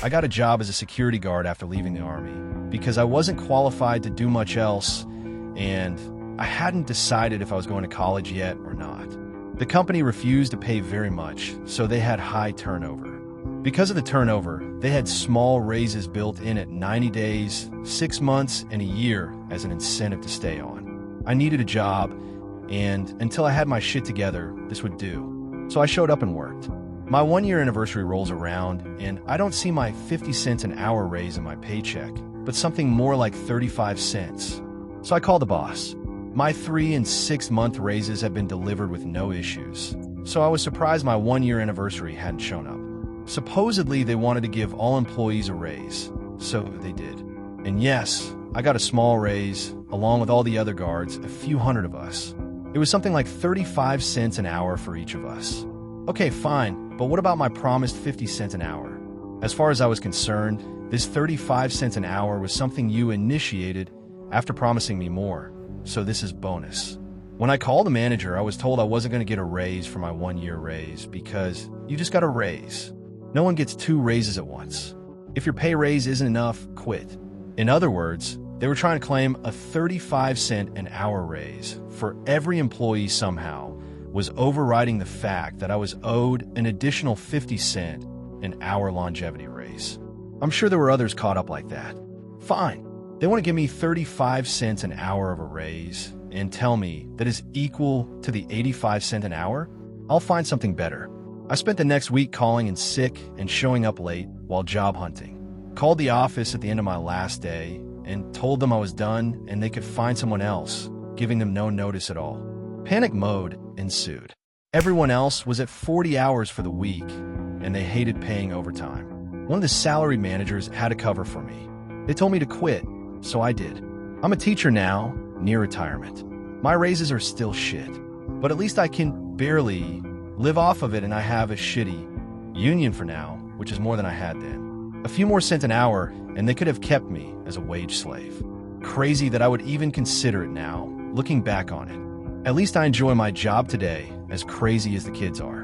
I got a job as a security guard after leaving the Army because I wasn't qualified to do much else, and I hadn't decided if I was going to college yet or not. The company refused to pay very much, so they had high turnover. Because of the turnover, they had small raises built in at 90 days, 6 months, and a year as an incentive to stay on. I needed a job, and until I had my shit together, this would do. So I showed up and worked. My 1-year anniversary rolls around, and I don't see my 50 cents an hour raise in my paycheck, but something more like 35 cents. So I called the boss. My 3- and 6-month raises have been delivered with no issues, so I was surprised my 1-year anniversary hadn't shown up. Supposedly, they wanted to give all employees a raise, so they did. And yes, I got a small raise, along with all the other guards, a few hundred of us. It was something like 35 cents an hour for each of us. Okay, fine, but what about my promised 50 cents an hour? As far as I was concerned, this 35 cents an hour was something you initiated after promising me more, so this is bonus. When I called the manager, I was told I wasn't going to get a raise for my 1-year raise because you just got a raise. No one gets 2 raises at once. If your pay raise isn't enough, quit. In other words, they were trying to claim a 35 cent an hour raise for every employee somehow was overriding the fact that I was owed an additional 50 cent an hour longevity raise. I'm sure there were others caught up like that. Fine. They want to give me 35 cents an hour of a raise and tell me that is equal to the 85 cent an hour? I'll find something better. I spent the next week calling in sick and showing up late while job hunting. Called the office at the end of my last day and told them I was done and they could find someone else, giving them no notice at all. Panic mode ensued. Everyone else was at 40 hours for the week, and they hated paying overtime. One of the salary managers had a cover for me. They told me to quit, so I did. I'm a teacher now, near retirement. My raises are still shit, but at least I can barely live off of it, and I have a shitty union for now, which is more than I had then. A few more cents an hour, and they could have kept me as a wage slave. Crazy that I would even consider it now, looking back on it. At least I enjoy my job today, as crazy as the kids are.